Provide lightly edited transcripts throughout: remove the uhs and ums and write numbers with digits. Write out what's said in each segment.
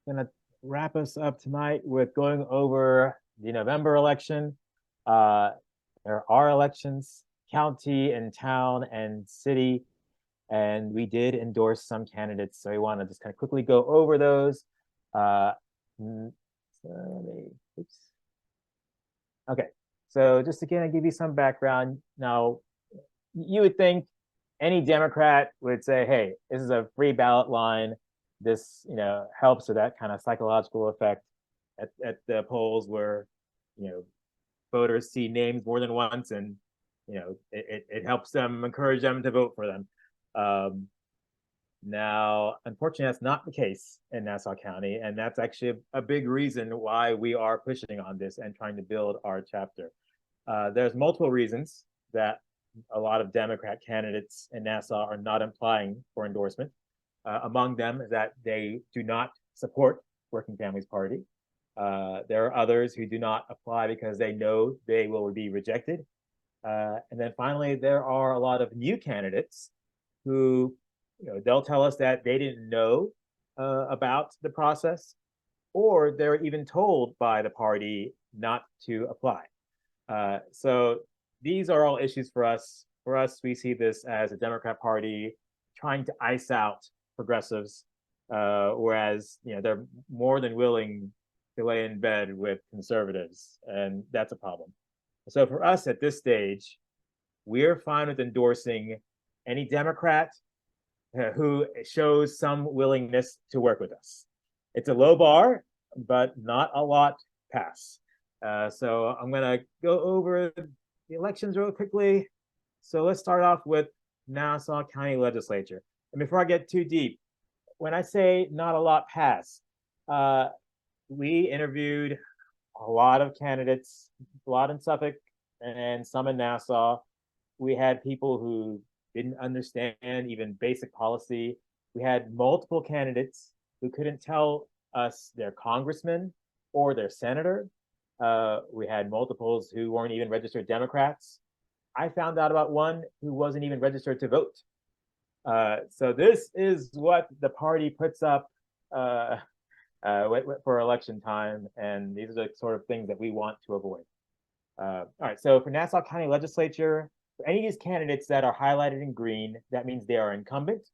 gonna wrap us up tonight with going over the November election. Uh, there are elections, county and town and city, and we did endorse some candidates. So we want to just kind of quickly go over those. Uh, so oops. Okay, so just to kind of give you some background, now you would think any Democrat would say, "Hey, this is a free ballot line. This, helps with that kind of psychological effect at the polls where, you know, voters see names more than once, and it helps them encourage them to vote for them." Um, Now, unfortunately, that's not the case in Nassau County, and that's actually a big reason why we are pushing on this and trying to build our chapter. There's multiple reasons that a lot of Democrat candidates in Nassau are not applying for endorsement. Among them is that they do not support Working Families Party. There are others who do not apply because they know they will be rejected. And then finally, there are a lot of new candidates who, they'll tell us that they didn't know about the process, or they're even told by the party not to apply. So these are all issues for us. For us, we see this as a Democrat Party trying to ice out progressives, whereas they're more than willing to lay in bed with conservatives, and that's a problem. So for us at this stage, we're fine with endorsing any Democrat who shows some willingness to work with us. It's a low bar, but not a lot pass. So I'm going to go over the elections real quickly. So let's start off with Nassau County Legislature. And before I get too deep, when I say not a lot pass, we interviewed a lot of candidates, a lot in Suffolk and some in Nassau. We had people who didn't understand even basic policy. We had multiple candidates who couldn't tell us their congressman or their senator. We had multiples who weren't even registered Democrats. I found out about one who wasn't even registered to vote. So this is what the party puts up for election time, and these are the sort of things that we want to avoid. All right, so for Nassau County Legislature, for any of these candidates that are highlighted in green, that means they are incumbent.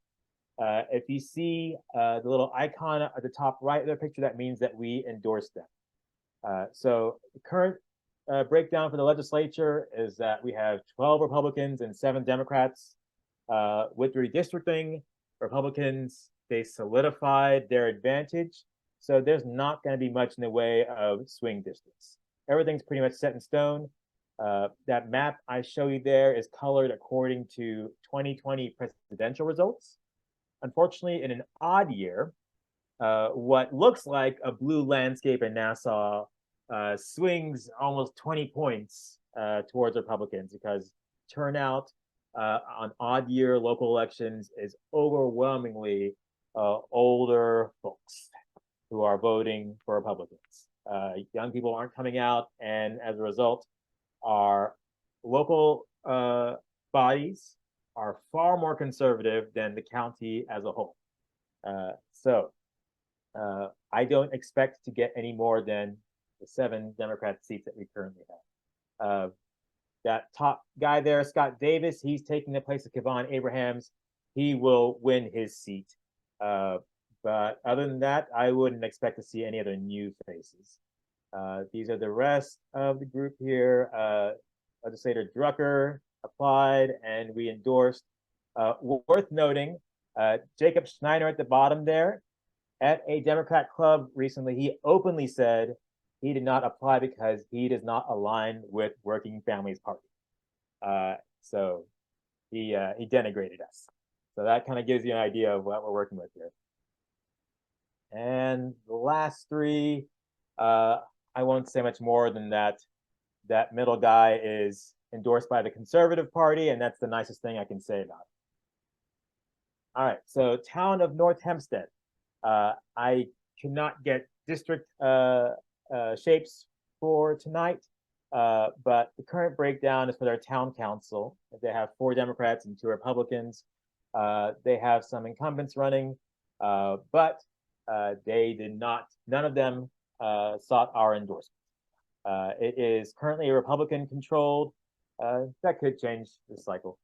If you see the little icon at the top right of the picture, that means that we endorse them. So the current breakdown for the legislature is that we have 12 Republicans and 7 Democrats. With redistricting, Republicans, they solidified their advantage. So there's not going to be much in the way of swing districts. Everything's pretty much set in stone. That map I show you there is colored according to 2020 presidential results. Unfortunately, in an odd year, what looks like a blue landscape in Nassau swings almost 20 points towards Republicans, because turnout on odd year local elections is overwhelmingly older folks who are voting for Republicans. Young people aren't coming out, and as a result, our local bodies are far more conservative than the county as a whole. So I don't expect to get any more than the 7 Democrat seats that we currently have. That top guy there, Scott Davis, he's taking the place of Kevon Abrahams. He will win his seat. But other than that, I wouldn't expect to see any other new faces. These are the rest of the group here. Legislator Drucker applied, and we endorsed. Worth noting, Jacob Schneider at the bottom there, at a Democrat club recently, he openly said he did not apply because he does not align with Working Families Party. So he denigrated us. So that kind of gives you an idea of what we're working with here. And the last 3, I won't say much more than that. That middle guy is endorsed by the Conservative Party, and that's the nicest thing I can say about it. All right, so town of North Hempstead. I cannot get district shapes for tonight, but the current breakdown is for their town council. They have 4 Democrats and 2 Republicans. They have some incumbents running, but none of them sought our endorsement. It is currently a Republican controlled. That could change this cycle.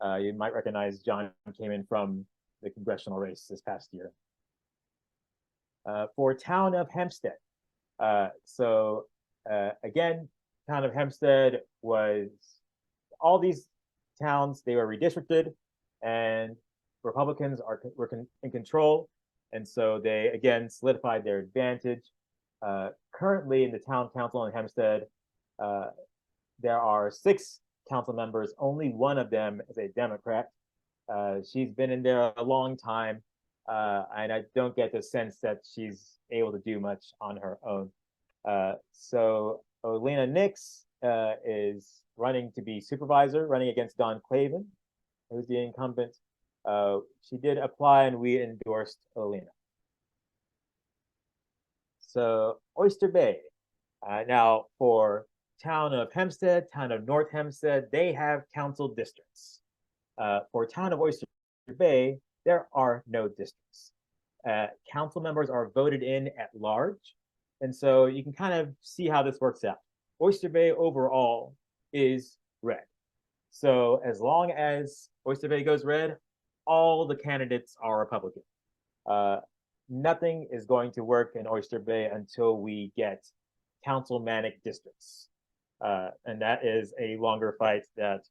You might recognize John came in from the congressional race this past year. For town of Hempstead. Again, town of Hempstead was all these towns, they were redistricted and Republicans were in control. And so they, again, solidified their advantage. Currently in the town council in Hempstead, there are 6 council members. Only one of them is a Democrat. She's been in there a long time, and I don't get the sense that she's able to do much on her own. So Olena Nix is running to be supervisor, running against Don Clavin, who's the incumbent. She did apply and we endorsed Olena. So Oyster Bay. Now for town of Hempstead, town of North Hempstead, they have council districts. For town of Oyster Bay, there are no districts. Council members are voted in at large. And so you can kind of see how this works out. Oyster Bay overall is red. So as long as Oyster Bay goes red, all the candidates are Republican. Nothing is going to work in Oyster Bay until we get councilmanic districts. And that is a longer fight that,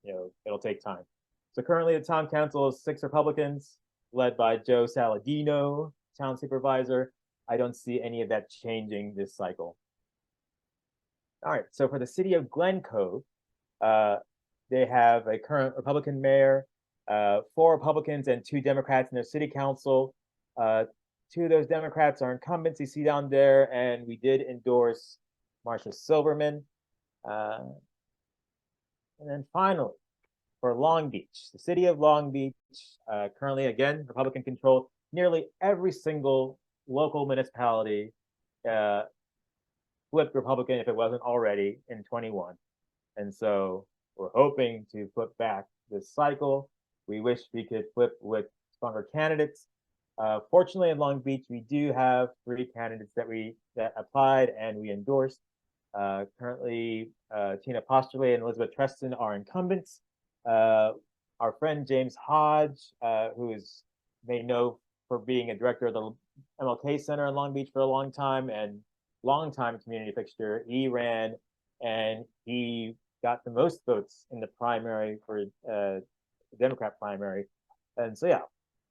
it'll take time. So currently the town council is 6 Republicans led by Joe Saladino, town supervisor. I don't see any of that changing this cycle. All right, so for the city of Glen Cove, they have a current Republican mayor, 4 Republicans and 2 Democrats in their city council. 2 of those Democrats are incumbents you see down there, and we did endorse Marcia Silverman. And then finally, for Long Beach, the city of Long Beach, currently, again, Republican controlled. Nearly every single local municipality flipped Republican if it wasn't already in 21. And so we're hoping to flip back this cycle. We wish we could flip with stronger candidates. Fortunately, in Long Beach, we do have 3 candidates that applied and we endorsed. Currently, Tina Posterley and Elizabeth Treston are incumbents. Our friend James Hodge, who is made known for being a director of the MLK Center in Long Beach for a long time and longtime community fixture, he ran and he got the most votes in the primary for the Democrat primary. And so, yeah,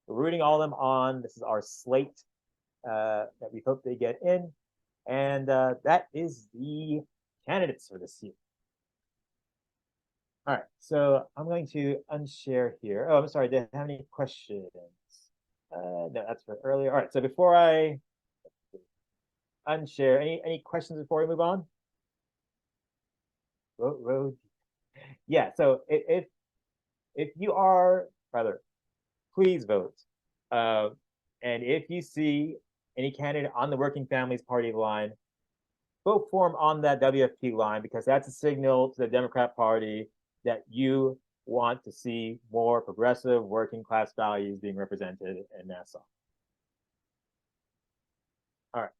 we're rooting all of them on. This is our slate that we hope they get in. And that is the candidates for this year. All right, so I'm going to unshare here. Oh, I'm sorry, did I have any questions? No, that's for earlier. All right, so before I unshare, any questions before we move on? Road. Yeah, so if you are, rather, please vote. And if you see any candidate on the Working Families Party line, vote for him on that WFP line, because that's a signal to the Democrat Party that you want to see more progressive working class values being represented in Nassau. All right,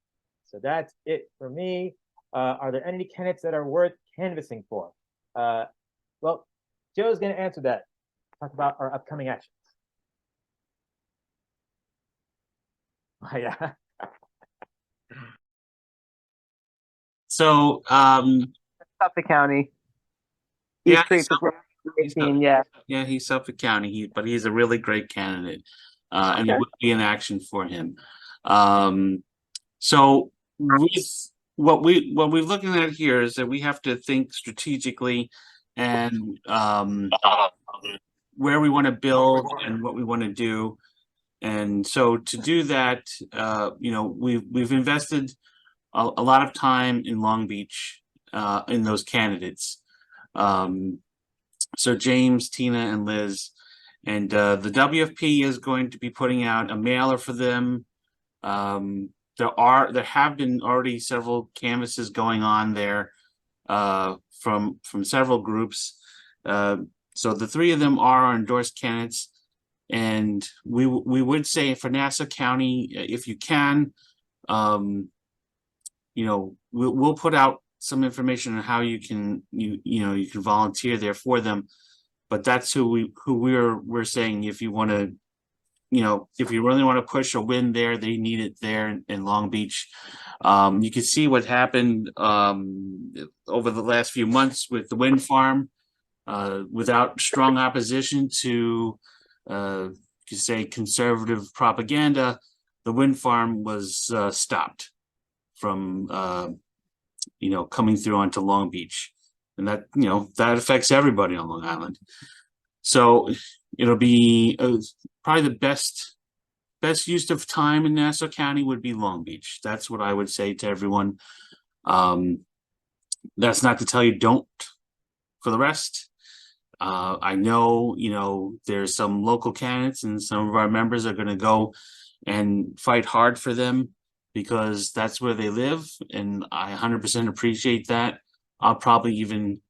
so that's it for me. Are there any candidates that are worth canvassing for? Well, Joe's going to answer that. Talk about our upcoming actions. Yeah. So, Suffolk County. yeah, he's Suffolk County, but he's a really great candidate, and it would be an action for him. So with what we're looking at here is that we have to think strategically and where we want to build and what we want to do. And so to do that, we've invested a lot of time in Long Beach in those candidates. So James, Tina, and Liz, and the WFP is going to be putting out a mailer for them. There have been already several canvases going on there from several groups. So the 3 of them are our endorsed candidates. And we would say for Nassau County, if you can, you know, we'll put out some information on how you can you can volunteer there for them. But that's who we're saying, if you want to, you know, if you really want to push a win there, they need it there in Long Beach. You can see what happened over the last few months with the wind farm. Without strong opposition to, you could say, conservative propaganda, the wind farm was stopped from, you know, coming through onto Long Beach, and that, you know, that affects everybody on Long Island. So it'll be probably the best use of time in Nassau County would be Long Beach. That's what I would say to everyone. That's not to tell you don't for the rest. I know, you know, there's some local candidates and some of our members are going to go and fight hard for them because that's where they live, and I 100% appreciate that. I'll probably even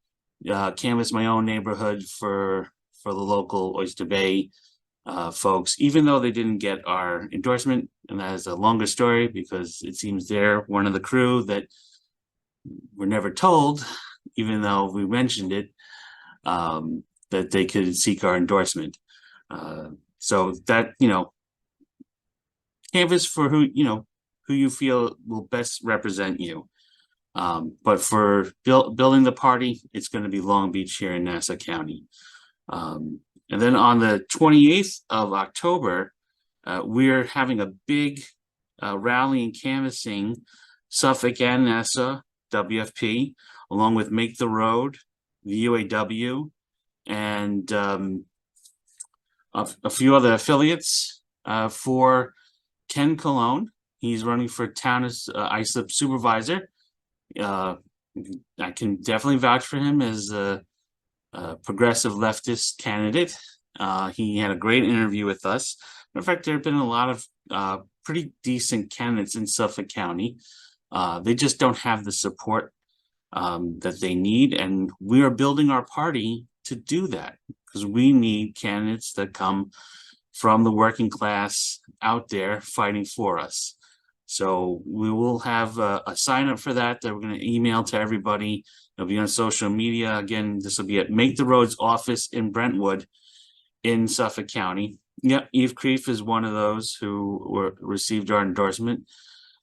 canvass my own neighborhood for the local Oyster Bay folks, even though they didn't get our endorsement, and that is a longer story because it seems they're one of the crew that were never told, even though we mentioned it, that they could seek our endorsement. So that, you know, canvas for who you feel will best represent you. But for building the party, it's going to be Long Beach here in Nassau County. And then on the 28th of October, we're having a big rally and canvassing Suffolk and Nassau, WFP, along with Make the Road, the UAW, and a few other affiliates for Ken Cologne. He's running for town as ISLIP supervisor. I can definitely vouch for him as a progressive leftist candidate. He had a great interview with us. In fact, there have been a lot of pretty decent candidates in Suffolk County. They just don't have the support that they need, and we are building our party to do that because we need candidates that come from the working class out there fighting for us. So we will have a sign up for that we're going to email to everybody. It'll be on social media. Again, this will be at Make the Roads office in Brentwood in Suffolk County. Yep, Eve Creef is one of those who received our endorsement.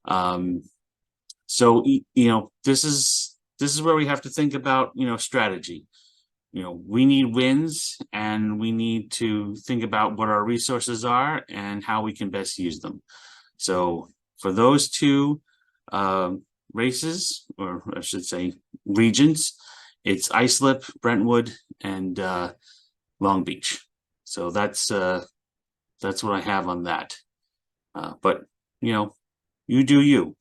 So, you know, this is where we have to think about, you know, strategy. You know, we need wins, and we need to think about what our resources are and how we can best use them. So for those two races, or I should say regions, it's ISLIP, Brentwood, and Long Beach. So that's what I have on that. But, you know, you do you.